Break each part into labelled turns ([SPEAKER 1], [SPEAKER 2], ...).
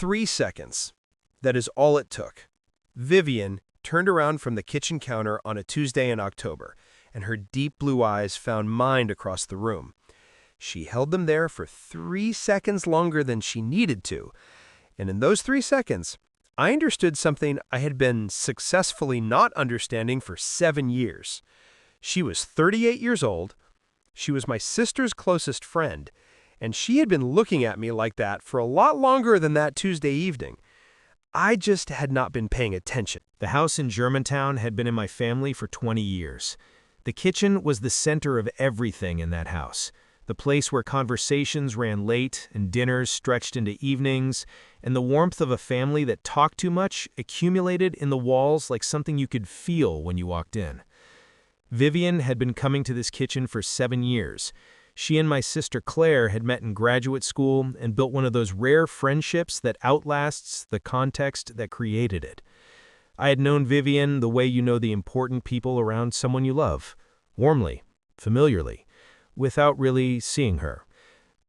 [SPEAKER 1] 3 seconds. That is all it took. Vivienne turned around from the kitchen counter on a Tuesday in October, and her deep blue eyes found mine across the room. She held them there for 3 seconds longer than she needed to, and in those 3 seconds, I understood something I had been successfully not understanding for 7 years. She was 38 years old, she was my sister's closest friend, and she had been looking at me like that for a lot longer than that Tuesday evening. I just had not been paying attention.
[SPEAKER 2] The house in Germantown had been in my family for 20 years. The kitchen was the center of everything in that house. The place where conversations ran late and dinners stretched into evenings, and the warmth of a family that talked too much accumulated in the walls like something you could feel when you walked in. Vivienne had been coming to this kitchen for 7 years. She and my sister Claire had met in graduate school and built one of those rare friendships that outlasts the context that created it. I had known Vivienne the way you know the important people around someone you love, warmly, familiarly, without really seeing her,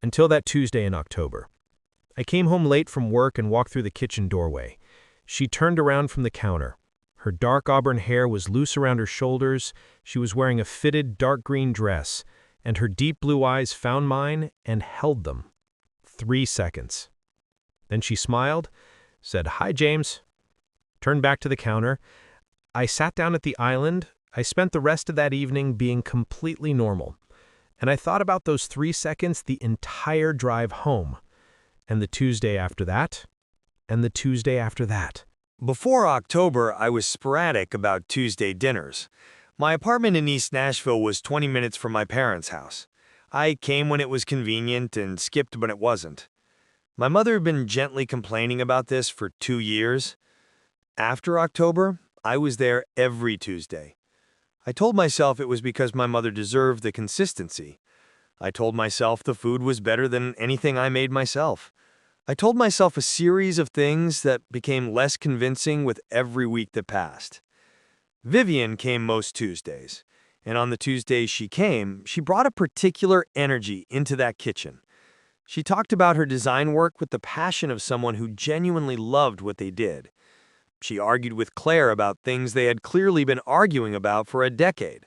[SPEAKER 2] until that Tuesday in October. I came home late from work and walked through the kitchen doorway. She turned around from the counter. Her dark auburn hair was loose around her shoulders, she was wearing a fitted dark green dress, and her deep blue eyes found mine and held them. 3 seconds. Then she smiled, said, "Hi, James," turned back to the counter. I sat down at the island. I spent the rest of that evening being completely normal. And I thought about those 3 seconds the entire drive home, and the Tuesday after that, and the Tuesday after that.
[SPEAKER 3] Before October, I was sporadic about Tuesday dinners. My apartment in East Nashville was 20 minutes from my parents' house. I came when it was convenient and skipped when it wasn't. My mother had been gently complaining about this for 2 years. After October, I was there every Tuesday. I told myself it was because my mother deserved the consistency. I told myself the food was better than anything I made myself. I told myself a series of things that became less convincing with every week that passed. Vivienne came most Tuesdays, and on the Tuesdays she came, she brought a particular energy into that kitchen. She talked about her design work with the passion of someone who genuinely loved what they did. She argued with Claire about things they had clearly been arguing about for a decade.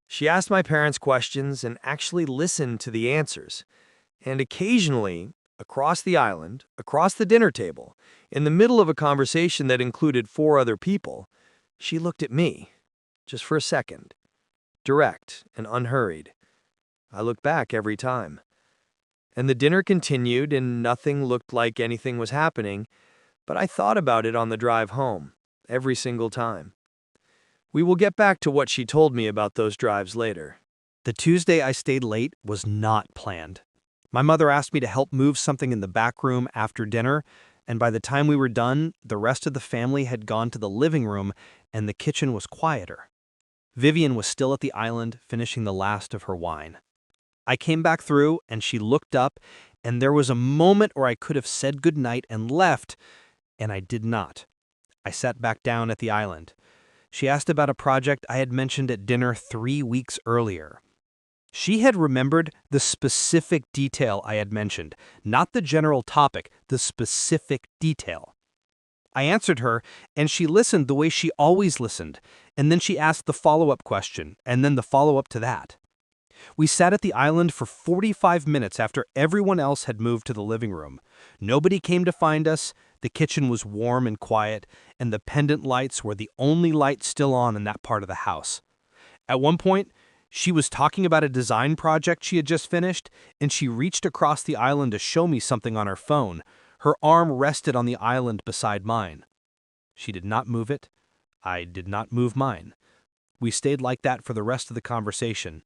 [SPEAKER 3] She asked my parents questions and actually listened to the answers. And occasionally, across the island, across the dinner table, in the middle of a conversation that included 4 other people, she looked at me, just for a second, direct and unhurried. I looked back every time. And the dinner continued and nothing looked like anything was happening, but I thought about it on the drive home, every single time. We will get back to what she told me about those drives later.
[SPEAKER 4] The Tuesday I stayed late was not planned. My mother asked me to help move something in the back room after dinner, and by the time we were done, the rest of the family had gone to the living room and the kitchen was quieter. Vivienne was still at the island, finishing the last of her wine. I came back through and she looked up, and there was a moment where I could have said goodnight and left, and I did not. I sat back down at the island. She asked about a project I had mentioned at dinner 3 weeks earlier. She had remembered the specific detail I had mentioned, not the general topic, the specific detail. I answered her, and she listened the way she always listened, and then she asked the follow-up question, and then the follow-up to that. We sat at the island for 45 minutes after everyone else had moved to the living room. Nobody came to find us, the kitchen was warm and quiet, and the pendant lights were the only lights still on in that part of the house. At one point, she was talking about a design project she had just finished, and she reached across the island to show me something on her phone. Her arm rested on the island beside mine. She did not move it. I did not move mine. We stayed like that for the rest of the conversation.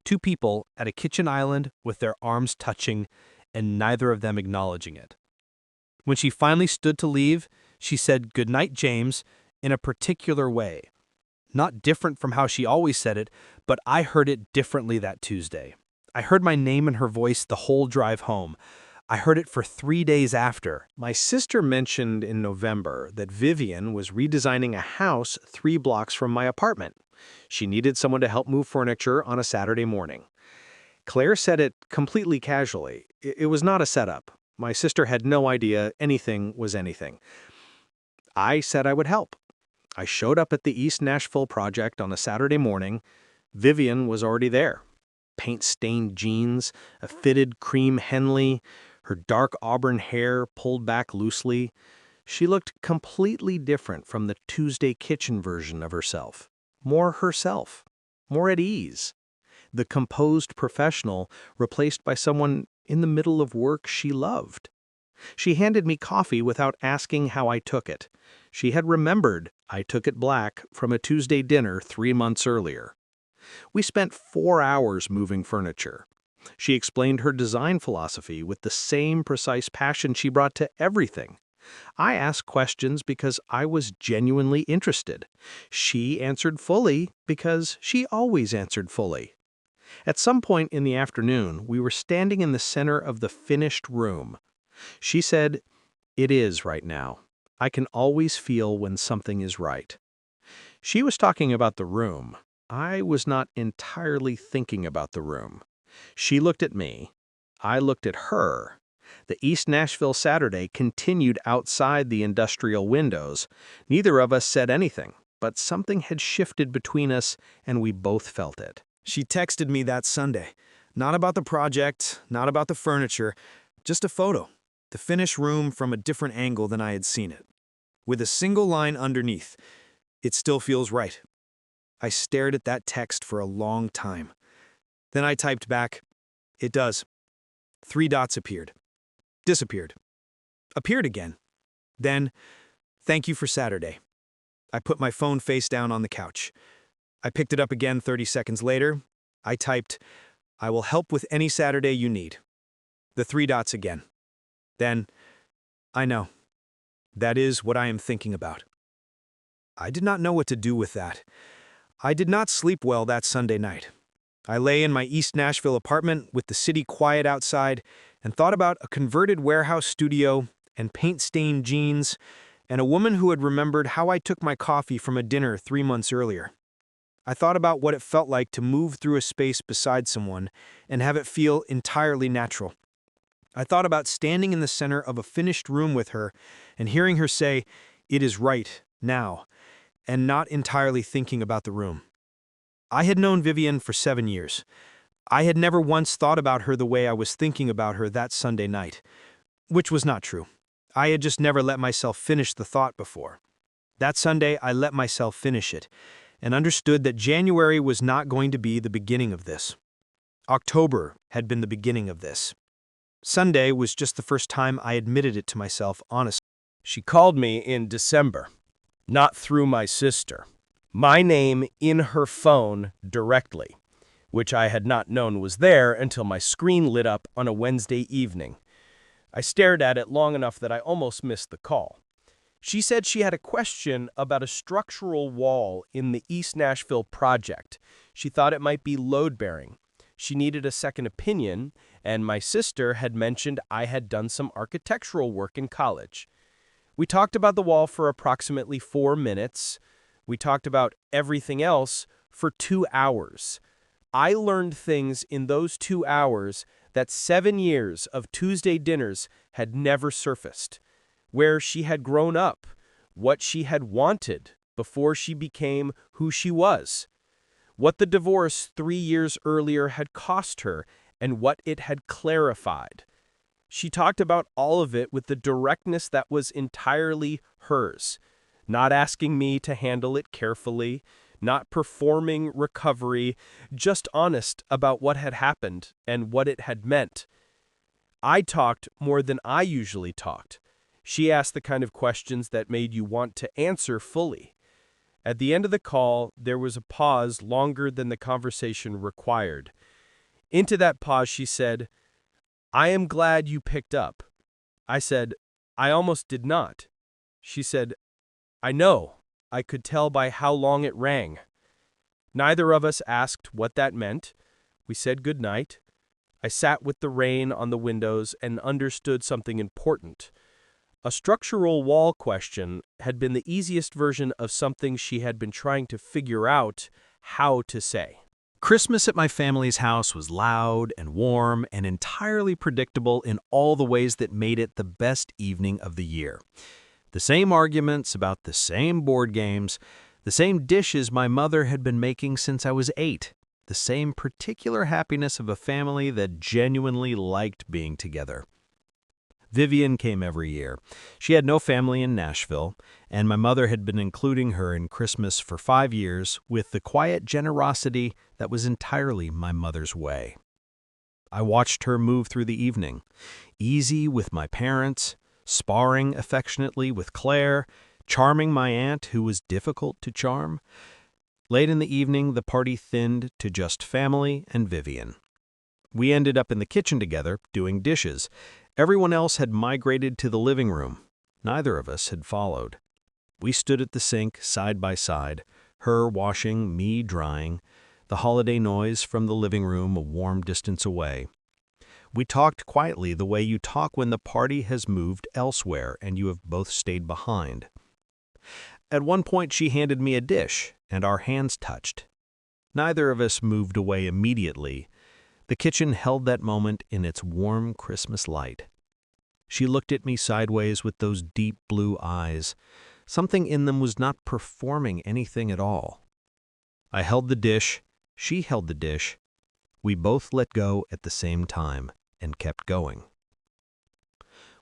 [SPEAKER 4] 2 people at a kitchen island with their arms touching, and neither of them acknowledging it. When she finally stood to leave, she said, "Good night, James," in a particular way. Not different from how she always said it, but I heard it differently that Tuesday. I heard my name in her voice the whole drive home. I heard it for 3 days after. My sister mentioned in November that Vivienne was redesigning a house 3 blocks from my apartment. She needed someone to help move furniture on a Saturday morning. Claire said it completely casually. It was not a setup.
[SPEAKER 2] My sister had no idea anything was anything. I said I would help. I showed up at the East Nashville project on a Saturday morning. Vivienne was already there. Paint-stained jeans, a fitted cream Henley, her dark auburn hair pulled back loosely. She looked completely different from the Tuesday kitchen version of herself. More herself. More at ease. The composed professional replaced by someone in the middle of work she loved. She handed me coffee without asking how I took it. She had remembered I took it black from a Tuesday dinner 3 months earlier. We spent 4 hours moving furniture. She explained her design philosophy with the same precise passion she brought to everything. I asked questions because I was genuinely interested. She answered fully because she always answered fully. At some point in the afternoon, we were standing in the center of the finished room. She said, "It is right now. I can always feel when something is right." She was talking about the room. I was not entirely thinking about the room. She looked at me. I looked at her. The East Nashville Saturday continued outside the industrial windows. Neither of us said anything, but something had shifted between us, and we both felt it.
[SPEAKER 3] She texted me that Sunday. Not about the project, not about the furniture, just a photo. The finished room from a different angle than I had seen it. With a single line underneath, "It still feels right." I stared at that text for a long time. Then I typed back, "It does." 3 dots appeared. Disappeared. Appeared again. Then, "Thank you for Saturday." I put my phone face down on the couch. I picked it up again 30 seconds later. I typed, "I will help with any Saturday you need." The 3 dots again. Then, "I know. That is what I am thinking about." I did not know what to do with that. I did not sleep well that Sunday night. I lay in my East Nashville apartment with the city quiet outside and thought about a converted warehouse studio and paint-stained jeans and a woman who had remembered how I took my coffee from a dinner 3 months earlier. I thought about what it felt like to move through a space beside someone and have it feel entirely natural. I thought about standing in the center of a finished room with her and hearing her say, "It is right, now," and not entirely thinking about the room. I had known Vivienne for 7 years. I had never once thought about her the way I was thinking about her that Sunday night, which was not true. I had just never let myself finish the thought before. That Sunday, I let myself finish it, and understood that January was not going to be the beginning of this. October had been the beginning of this. Sunday was just the first time I admitted it to myself honestly.
[SPEAKER 1] She called me in December, not through my sister. My name in her phone directly, which I had not known was there until my screen lit up on a Wednesday evening. I stared at it long enough that I almost missed the call. She said she had a question about a structural wall in the East Nashville project. She thought it might be load-bearing. She needed a second opinion, and my sister had mentioned I had done some architectural work in college. We talked about the wall for approximately 4 minutes. We talked about everything else for 2 hours. I learned things in those 2 hours that 7 years of Tuesday dinners had never surfaced. Where she had grown up, what she had wanted before she became who she was, what the divorce 3 years earlier had cost her, and what it had clarified. She talked about all of it with the directness that was entirely hers, not asking me to handle it carefully, not performing recovery, just honest about what had happened and what it had meant. I talked more than I usually talked. She asked the kind of questions that made you want to answer fully. At the end of the call, there was a pause longer than the conversation required. Into that pause, she said, "I am glad you picked up." I said, "I almost did not." She said, "I know. I could tell by how long it rang." Neither of us asked what that meant. We said good night. I sat with the rain on the windows and understood something important. A structural wall question had been the easiest version of something she had been trying to figure out how to say.
[SPEAKER 2] Christmas at my family's house was loud and warm and entirely predictable in all the ways that made it the best evening of the year. The same arguments about the same board games, the same dishes my mother had been making since I was 8, the same particular happiness of a family that genuinely liked being together. Vivienne came every year. She had no family in Nashville, and my mother had been including her in Christmas for 5 years with the quiet generosity that was entirely my mother's way. I watched her move through the evening, easy with my parents, sparring affectionately with Claire, charming my aunt who was difficult to charm. Late in the evening, the party thinned to just family and Vivienne. We ended up in the kitchen together, doing dishes. Everyone else had migrated to the living room. Neither of us had followed. We stood at the sink, side by side, her washing, me drying, the holiday noise from the living room a warm distance away. We talked quietly the way you talk when the party has moved elsewhere and you have both stayed behind. At one point she handed me a dish, and our hands touched. Neither of us moved away immediately. The kitchen held that moment in its warm Christmas light. She looked at me sideways with those deep blue eyes. Something in them was not performing anything at all. I held the dish, she held the dish. We both let go at the same time and kept going.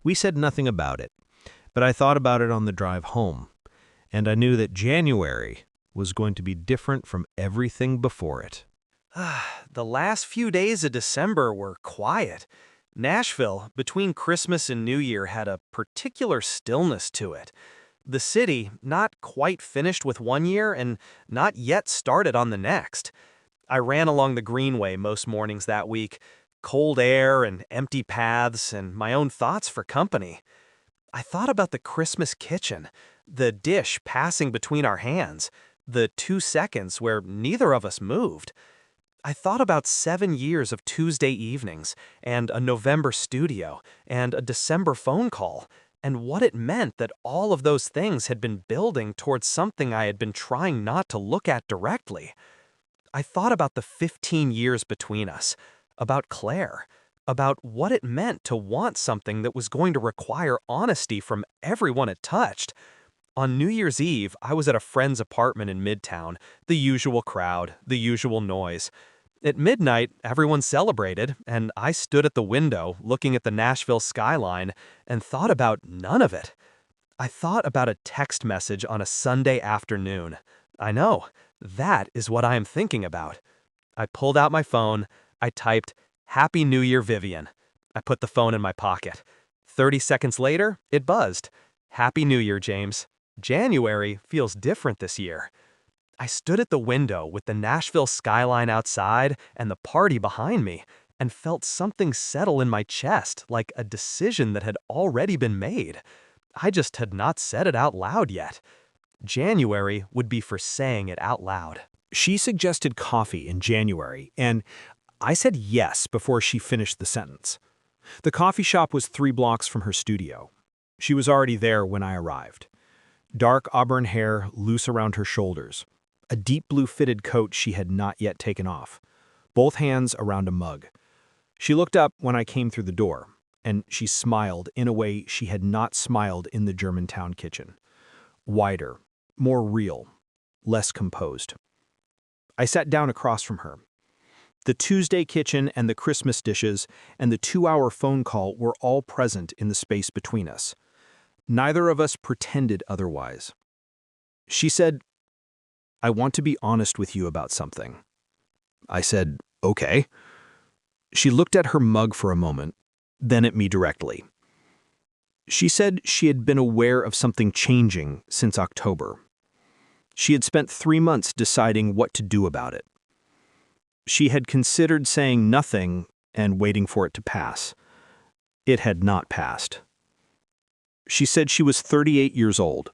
[SPEAKER 2] We said nothing about it, but I thought about it on the drive home, and I knew that January was going to be different from everything before it.
[SPEAKER 4] The last few days of December were quiet. Nashville, between Christmas and New Year, had a particular stillness to it. The city, not quite finished with one year and not yet started on the next. I ran along the Greenway most mornings that week, cold air and empty paths and my own thoughts for company. I thought about the Christmas kitchen, the dish passing between our hands, the 2 seconds where neither of us moved. I thought about 7 years of Tuesday evenings, and a November studio, and a December phone call, and what it meant that all of those things had been building towards something I had been trying not to look at directly. I thought about the 15 years between us, about Claire, about what it meant to want something that was going to require honesty from everyone it touched. On New Year's Eve, I was at a friend's apartment in Midtown, the usual crowd, the usual noise. At midnight, everyone celebrated, and I stood at the window looking at the Nashville skyline and thought about none of it. I thought about a text message on a Sunday afternoon. I know, that is what I am thinking about. I pulled out my phone. I typed, "Happy New Year, Vivienne." I put the phone in my pocket. 30 seconds later, it buzzed. "Happy New Year, James. January feels different this year." I stood at the window with the Nashville skyline outside and the party behind me, and felt something settle in my chest like a decision that had already been made. I just had not said it out loud yet. January would be for saying it out loud.
[SPEAKER 2] She suggested coffee in January, and I said yes before she finished the sentence. The coffee shop was 3 blocks from her studio. She was already there when I arrived. Dark auburn hair loose around her shoulders. A deep blue fitted coat she had not yet taken off. Both hands around a mug. She looked up when I came through the door, and she smiled in a way she had not smiled in the Germantown kitchen. Wider, more real, less composed. I sat down across from her. The Tuesday kitchen and the Christmas dishes and the 2-hour phone call were all present in the space between us. Neither of us pretended otherwise. She said, "I want to be honest with you about something." I said, "Okay." She looked at her mug for a moment, then at me directly. She said she had been aware of something changing since October. She had spent 3 months deciding what to do about it. She had considered saying nothing and waiting for it to pass. It had not passed. She said she was 38 years old.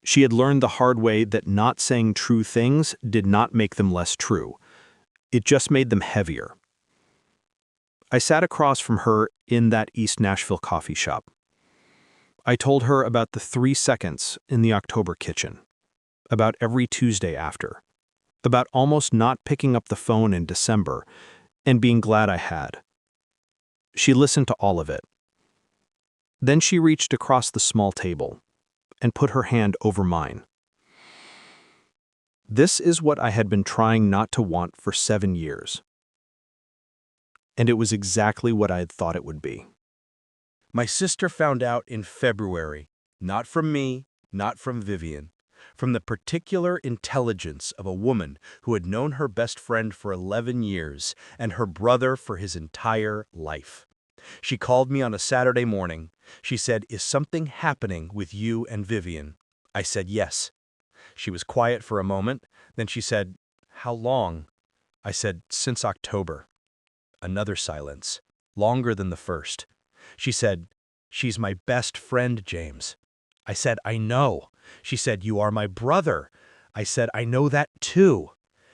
[SPEAKER 2] She had learned the hard way that not saying true things did not make them less true. It just made them heavier. I sat across from her in that East Nashville coffee shop. I told her about the 3 seconds in the October kitchen, about every Tuesday after,
[SPEAKER 4] about almost not picking up the phone in December and being glad I had. She listened to all of it. Then she reached across the small table and put her hand over mine. This is what I had been trying not to want for 7 years. And it was exactly what I had thought it would be.
[SPEAKER 1] My sister found out in February, not from me, not from Vivienne, from the particular intelligence of a woman who had known her best friend for 11 years and her brother for his entire life. She called me on a Saturday morning. She said, "Is something happening with you and Vivienne?" I said, "Yes." She was quiet for a moment. Then she said, "How long?" I said, "Since October." Another silence, longer than the first. She said, "She's my best friend, James." I said, "I know." She said, "You are my brother." I said, "I know that too."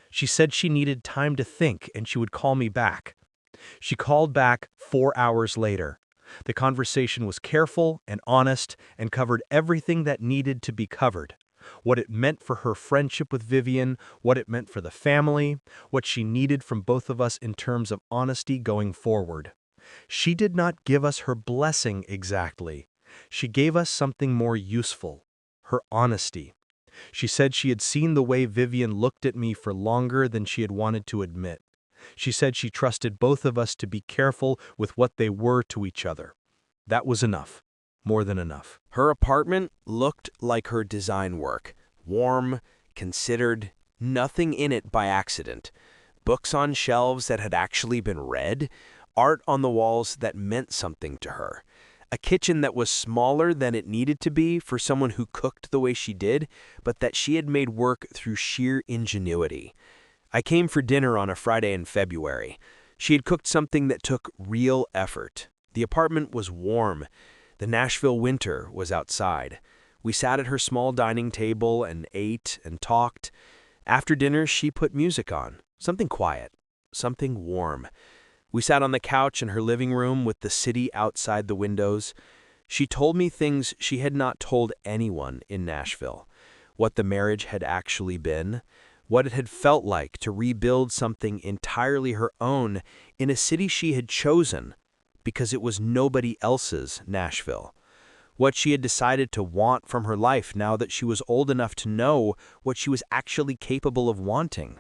[SPEAKER 1] She said she needed time to think and she would call me back. She called back 4 hours later. The conversation was careful and honest and covered everything that needed to be covered. What it meant for her friendship with Vivienne, what it meant for the family, what she needed from both of us in terms of honesty going forward. She did not give us her blessing exactly. She gave us something more useful, her honesty. She said she had seen the way Vivienne looked at me for longer than she had wanted to admit. She said she trusted both of us to be careful with what they were to each other. That was enough. More than enough.
[SPEAKER 5] Her apartment looked like her design work. Warm, considered, nothing in it by accident. Books on shelves that had actually been read, art on the walls that meant something to her. A kitchen that was smaller than it needed to be for someone who cooked the way she did, but that she had made work through sheer ingenuity. I came for dinner on a Friday in February. She had cooked something that took real effort. The apartment was warm. The Nashville winter was outside. We sat at her small dining table and ate and talked. After dinner, she put music on, something quiet, something warm. We sat on the couch in her living room with the city outside the windows. She told me things she had not told anyone in Nashville, what the marriage had actually been, what it had felt like to rebuild something entirely her own in a city she had chosen, because it was nobody else's Nashville. What she had decided to want from her life now that she was old enough to know what she was actually capable of wanting.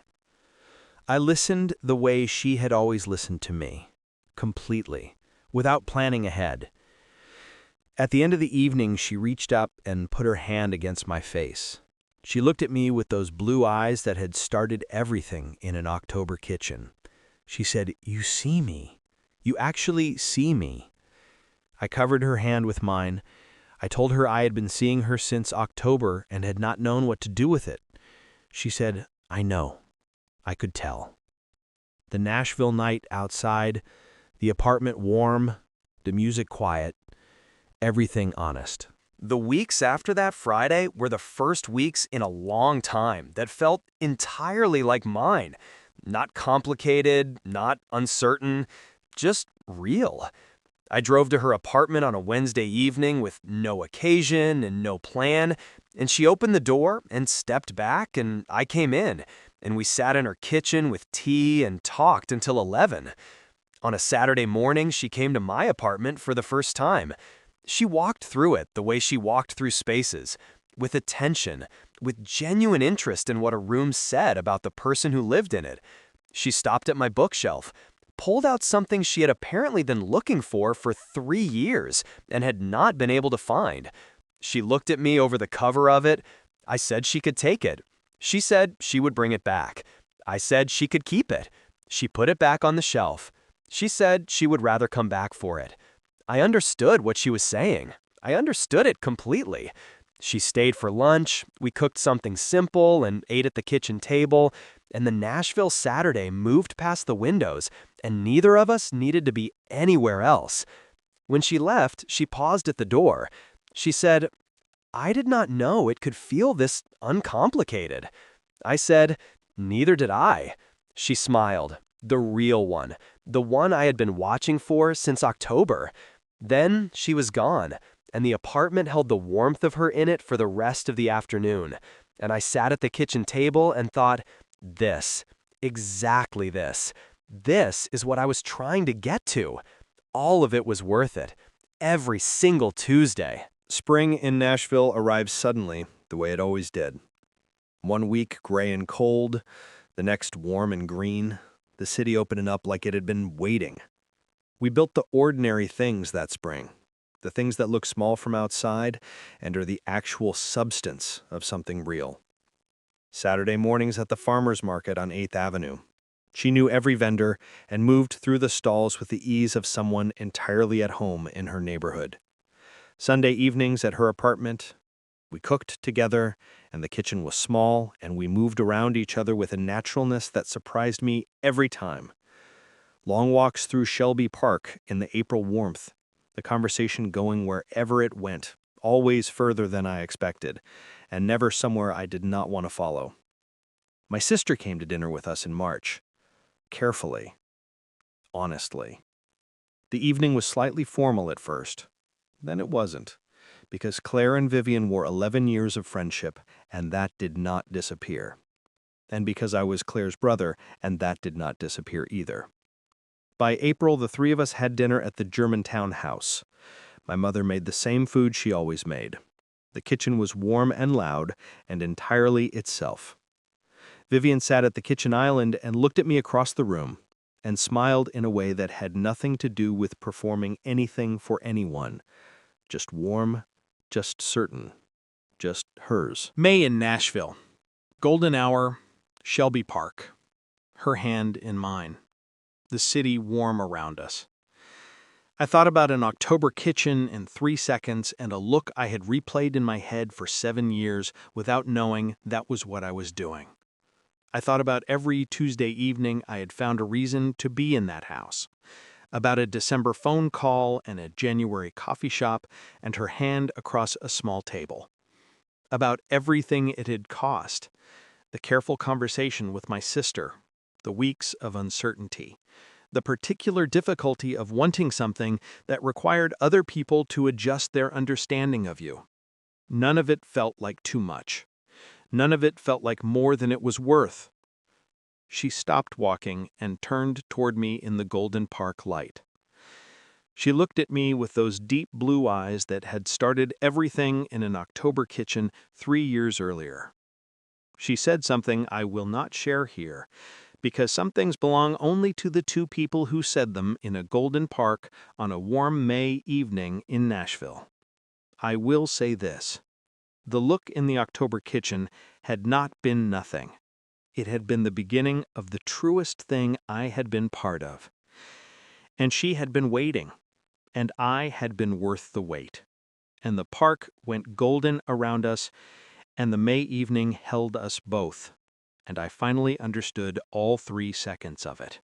[SPEAKER 5] I listened the way she had always listened to me, completely, without planning ahead. At the end of the evening, she reached up and put her hand against my face. She looked at me with those blue eyes that had started everything in an October kitchen. She said, "You see me. You actually see me." I covered her hand with mine. I told her I had been seeing her since October and had not known what to do with it. She said, "I know." I could tell. The Nashville night outside, the apartment warm, the music quiet, everything honest.
[SPEAKER 3] The weeks after that Friday were the first weeks in a long time that felt entirely like mine. Not complicated, not uncertain, just real. I drove to her apartment on a Wednesday evening with no occasion and no plan, and she opened the door and stepped back, and I came in, and we sat in her kitchen with tea and talked until 11. On a Saturday morning, she came to my apartment for the first time. She walked through it the way she walked through spaces, with attention, with genuine interest in what a room said about the person who lived in it. She stopped at my bookshelf, pulled out something she had apparently been looking for 3 years and had not been able to find. She looked at me over the cover of it. I said she could take it. She said she would bring it back. I said she could keep it. She put it back on the shelf. She said she would rather come back for it. I understood what she was saying. I understood it completely. She stayed for lunch, we cooked something simple and ate at the kitchen table, and the Nashville Saturday moved past the windows, and neither of us needed to be anywhere else. When she left, she paused at the door. She said, "I did not know it could feel this uncomplicated." I said, "Neither did I." She smiled, the real one, the one I had been watching for since October. Then she was gone, and the apartment held the warmth of her in it for the rest of the afternoon. And I sat at the kitchen table and thought,
[SPEAKER 4] This. Exactly this. This is what I was trying to get to. All of it was worth it. Every single Tuesday.
[SPEAKER 1] Spring in Nashville arrived suddenly, the way it always did. One week gray and cold, the next warm and green, the city opening up like it had been waiting. We built the ordinary things that spring, the things that look small from outside and are the actual substance of something real. Saturday mornings at the farmer's market on 8th Avenue. She knew every vendor and moved through the stalls with the ease of someone entirely at home in her neighborhood. Sunday evenings at her apartment, we cooked together, and the kitchen was small, and we moved around each other with a naturalness that surprised me every time. Long walks through Shelby Park in the April warmth, the conversation going wherever it went, always further than I expected, and never somewhere I did not want to follow. My sister came to dinner with us in March. Carefully. Honestly. The evening was slightly formal at first. Then it wasn't, because Claire and Vivienne wore 11 years of friendship, and that did not disappear. And because I was Claire's brother, and that did not disappear either. By April, the three of us had dinner at the Germantown house. My mother made the same food she always made. The kitchen was warm and loud, and entirely itself. Vivienne sat at the kitchen island and looked at me across the room, and smiled in a way that had nothing to do with performing anything for anyone. Just warm, just certain, just hers.
[SPEAKER 2] May in Nashville. Golden hour, Shelby Park. Her hand in mine. The city warm around us. I thought about an October kitchen in 3 seconds and a look I had replayed in my head for 7 years without knowing that was what I was doing. I thought about every Tuesday evening I had found a reason to be in that house. About a December phone call and a January coffee shop and her hand across a small table. About everything it had cost. The careful conversation with my sister. The weeks of uncertainty. The particular difficulty of wanting something that required other people to adjust their understanding of you. None of it felt like too much. None of it felt like more than it was worth. She stopped walking and turned toward me in the Golden Park light. She looked at me with those deep blue eyes that had started everything in an October kitchen 3 years earlier. She said something I will not share here, because some things belong only to the two people who said them in a Golden Park on a warm May evening in Nashville. I will say this. The look in the October kitchen had not been nothing. It had been the beginning of the truest thing I had been part of. And she had been waiting, and I had been worth the wait. And the park went golden around us, and the May evening held us both. And I finally understood all 3 seconds of it.